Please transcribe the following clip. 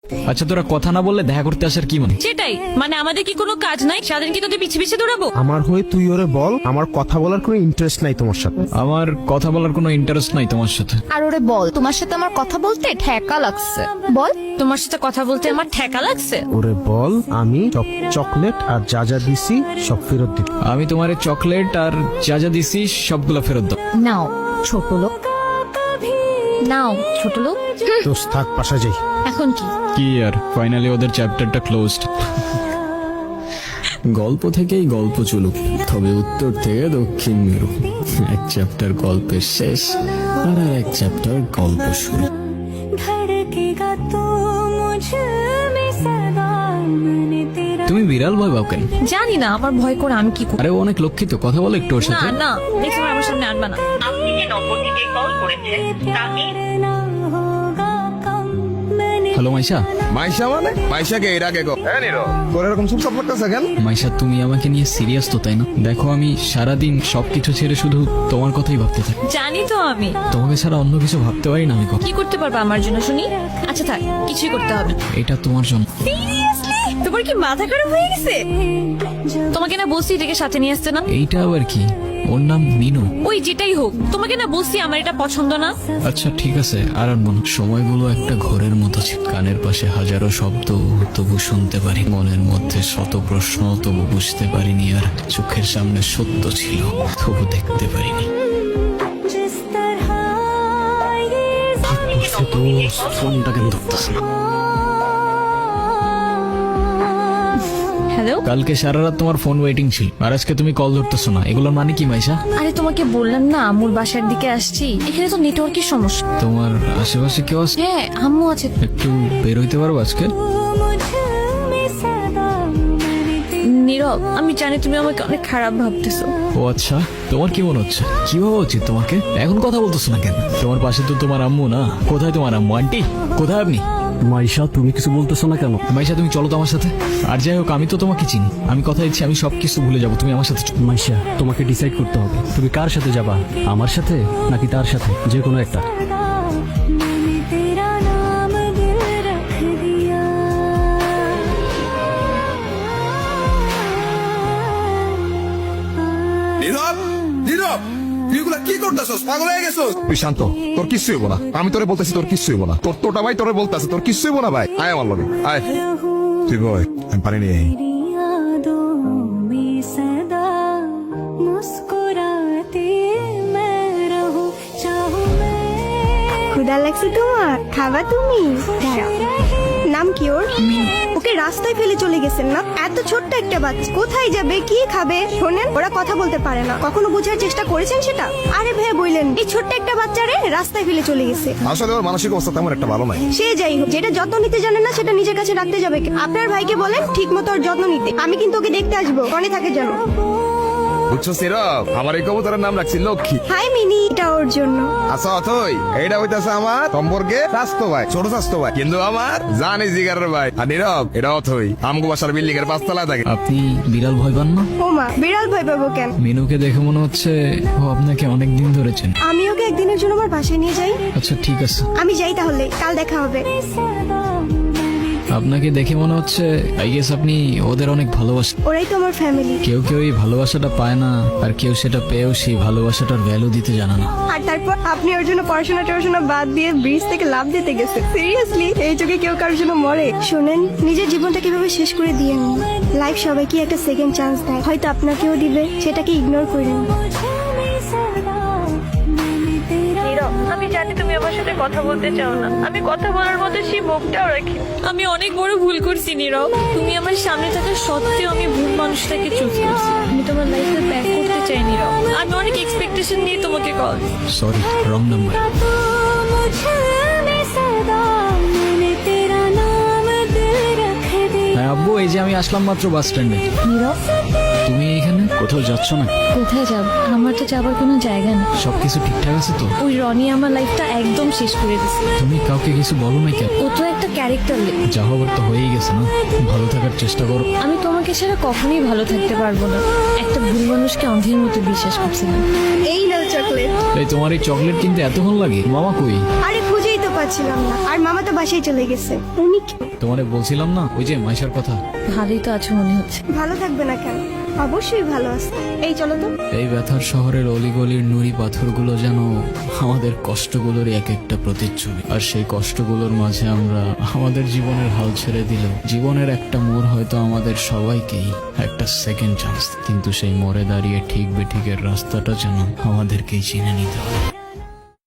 আচ্ছা তোরা কথা না বললে দেখা করতে আসার কি মানে? সেটাই মানে আমাদের কি কোনো কাজ নাই? সারাদিন কি তোদের পিছে পিছে দৌড়াবো? আমার হয়ে তুই ওরে বল, আমার কথা বলার কোনো ইন্টারেস্ট নাই তোমার সাথে। আমার কথা বলার কোনো ইন্টারেস্ট নাই তোমার সাথে। আর ওরে বল, তোমার সাথে আমার কথা বলতে ঠেকা লাগছে। বল, তোমার সাথে কথা বলতে আমার ঠেকা লাগছে। ওরে বল আমি চকলেট আর যা যা দিছি সব ফেরত দিই। আমি তোমার চকলেট আর যা যা দিছি সবগুলো ফেরত দাও। নাও ছোট লোক, নাও ছোট লোক। দোস্ত থাক, পাশা যাই। এখন কি? কি আর ফাইনালি ওদের চ্যাপ্টারটা ক্লোজড। গল্প থেকেই গল্প চলুক, তবে উত্তর থেকে দক্ষিণ মেরু। এক চ্যাপ্টার গল্পের শেষ আর এক চ্যাপ্টার গল্প শুরু। তুমি বিড়াল ভয় পাও কেন? জানি না, আমার ভয় করে আমি কি করব। আরে ও অনেক লক্ষ্মী তো, কথা বলো একটু ওর না সাথে। না, দেখছি আমার সামনে আনবা না। আপনি যে নম্বরটিতে কল করেছেন তাকে হ্যালো মাইশা। মাইশা মানে মাইশাকে এর আগে তোর এরকম চুপচাপ লাগতেছে কেন? মাইশা তুমি আমাকে নিয়ে সিরিয়াস তো তাই না? দেখো আমি সারাদিন সবকিছু ছেড়ে শুধু তোমার কথাই ভাবতে থাকি। জানি তো আমি তোমাকে ছাড়া অন্য কিছু ভাবতে পারি না আমি। কি করতে পারবো আমার জন্য শুনি? আচ্ছা থাক, কিছুই করতে হবে না। এটা তোমার জন্য। সিরিয়াসলি তোমার কি মাথা খারাপ হয়ে গেছে? তোমাকে না বলছি এটাকে সাথে নিয়ে আসতে না? এইটা আবার কি? ওর নাম মিনু। ওই যেটাই হোক, তোমাকে না বলছি আমার এটা পছন্দ না। আচ্ছা ঠিক আছে, আর আনবো না। সময়গুলো একটা ঘোরের মতো ছিল, কানের পাশে হাজারো শব্দ তবু শুনতে পারি, মনের মধ্যে শত প্রশ্ন তবু বুঝতে পারিনি, আর চোখের সামনে সত্য ছিল তবু দেখতে পারিনি। ফোনটা কেন ধরতেছে না? হ্যালো, কালকে সারা রাত তোমার ফোন ওয়েটিং ছিল, আর আজকে তুমি কল ধরতেছো না, এগুলোর মানে কি মাইশা? আরে তোমাকে বললাম না আম্মুর বাসার দিকে আসছি, এখানে তো নেটওয়ার্কের সমস্যা। তোমার আশেপাশে কেউ আছে? হ্যাঁ আম্মু আছে। একটু বের হইতে পারবো আজকে? নীরব, আমি জানি তুমি আমাকে অনেক খারাপ ভাবতেছো। ও আচ্ছা, তোমার কি মনে হচ্ছে? কি ভাবা উচিত তোমাকে? এখন কথা বলতেছো না কেন? তোমার পাশে তো তোমার আম্মু না। কোথায় তোমার আম্মু? আন্টি কোথায় আপনি? মাইশা তুমি কিছু বলতেছো না কেন? মাইশা তুমি চলো তো আমার সাথে। আর যাই হোক আমি তো তোমাকে চিনি, আমি কথা দিচ্ছি আমি সবকিছু ভুলে যাবো, তুমি আমার সাথে চলো। মাইশা তোমাকে ডিসাইড করতে হবে, তুমি কার সাথে যাবা, আমার সাথে নাকি তার সাথে, যে কোনো একটা। নীরব, নীরব, তুই এগুলা কি করতেছস? পাগল হয়ে গেছস? তুই শান্ত, তোর কিচ্ছু হইব না। আমি তোরে বলতেছি তোর কিচ্ছু হইব না। তোর তোটা ভাই তোরে বলতেছে তোর কিচ্ছু হইব না ভাই। আয় আমার লগে আয়। তুই বয়, আমি পানি নিয়ে আই। ক্ষুধা লাগছে তোমার? খাবা তুমি? দাঁড়াও, নাম কি ওর? ওকে রাস্তায় ফেলে চলে গেছেন না? এত ছোট্ট একটা বাচ্চা কোথায় যাবে, কি খাবে? শোনেন, ওরা কথা বলতে পারে না, কখনো বোঝার চেষ্টা করেছেন সেটা? আরে ভাই বললেন এই ছোট্ট একটা বাচ্চারে রাস্তায় ফেলে চলে গেছে। আসলে ওর মানসিক অবস্থা তেমন একটা ভালো নাই। সে যাই হোক, যেটা যত্ন নিতে জানে না সেটা নিজের কাছে রাখতে যাবে কেন? আপনার ভাইকে বলেন ঠিক মতো ওর যত্ন নিতে। আমি কিন্তু ওকে দেখতে আসবো, মনে থাকে যেন। বুঝছো নীরব, আমার এই কবুতরের নাম রাখছি লক্ষ্মী। হাই মিনি, এটা ওর জন্য। আচ্ছা অথই, এইটা হইতাছে আমার সম্পর্কে স্বাস্থ্য ভাই, ছোট স্বাস্থ্য ভাই, কিন্তু আমার জানি জিগারের ভাই। আর নীরব, এটা অথই আমগো বাসার বিল্ডিং এর 5 তলায় থাকে। আপনি বিড়াল ভয় পান না? ও মা, বিড়াল ভয় পাবো কেন? মিনুকে দেখে মনে হচ্ছে ও আপনাকে অনেক দিন ধরেছেন। আমি ওকে একদিনের জন্য আমার বাসায় নিয়ে যাই। আচ্ছা ঠিক আছে, আমি যাই তাহলে, কাল দেখা হবে। আপনাকে দেখে মনে হচ্ছে আই গেস আপনি ওদের অনেক ভালোবাসেন। ওরাই তো আমার ফ্যামিলি। কেউ কেউ এই ভালোবাসাটা পায় না, আর কেউ সেটা পেয়েও সেই ভালোবাসাটার ভ্যালু দিতে জানে না। আর তারপর আপনি ওর জন্য পড়াশোনা বাদ দিয়ে ব্রিজ থেকে লাফ দিতে গেছে। সিরিয়াসলি, এই যুগে কেউ কারোর জন্য মরে? শোনেন, নিজের জীবনটা কিভাবে শেষ করে দিয়ে লাইফ সবাইকে একটা সেকেন্ড চান্স দেয়, হয়তো আপনাকেও দিবে, সেটাকে ইগনোর করেন। আমি জানি তুমি আমার সাথে কথা বলতে চাও না, আমি কথা বলার মতো সেই মুখটাও রাখি। আমি অনেক বড় ভুল করছি নীরব, তুমি আমার সামনে থাকা সত্ত্বেও আমি ভুল মানুষটাকে চুজ করছি। আমি তোমার লাইফে ব্যাক করতে চাই নীরব, আমি অনেক এক্সপেকটেশন নিয়ে তোমাকে কল। Sorry, wrong number. হ্যাঁ আব্বু, এই যে আমি আসলাম মাত্র বাস স্ট্যান্ডে। নীরব, তুমি এখানে কোথাও যাচ্ছ না? কোথায় যাব? আমার তো যাবার কোনো জায়গা নেই। সবকিছু ঠিকঠাক আছে তো? ওই রনি আমার লাইফটা একদম শেষ করে দিছে। তুমি কাউকে কিছু বলো না কেন? ও তো একটা ক্যারেক্টার। যা হবার তো হয়েই গেছে না, ভালো থাকার চেষ্টা করো। আমি তোমাকে ছাড়া কখনোই ভালো থাকতে পারবো না। একটা ভুল মানুষকে অন্ধের মতো বিশ্বাস করছিলাম। এই নাও চকলেট। এই তোমার এই চকলেট কিনতে এতক্ষণ লাগে? মামা কই? আরে খুঁজেই তো পাচ্ছি ছিলাম না, আর মামা তো বাসায় চলে গেছে। উনি তোমারে বলছিলাম না ওই যে মাইশার কথা। ভালোই তো আছো মনে হচ্ছে। ভালো থাকবে না কেন? অবশ্যই ভালো আছে। এই চলো তো। এই ব্যথার শহরের অলিগলির নুড়ি পাথরগুলো যেন আমাদের কষ্টগুলোর এক একটা প্রতিচ্ছবি, আর সেই কষ্টগুলোর মাঝে আমরা আমাদের জীবনের হাল ছেড়ে দিলেও জীবনের একটা মোড় হয়তো আমাদের সবাইকেই একটা সেকেন্ড চান্স, কিন্তু সেই মোড়ে দাঁড়িয়ে ঠিক বেঠিকের রাস্তাটা যেন আমাদেরকেই চিনে নিতে হবে।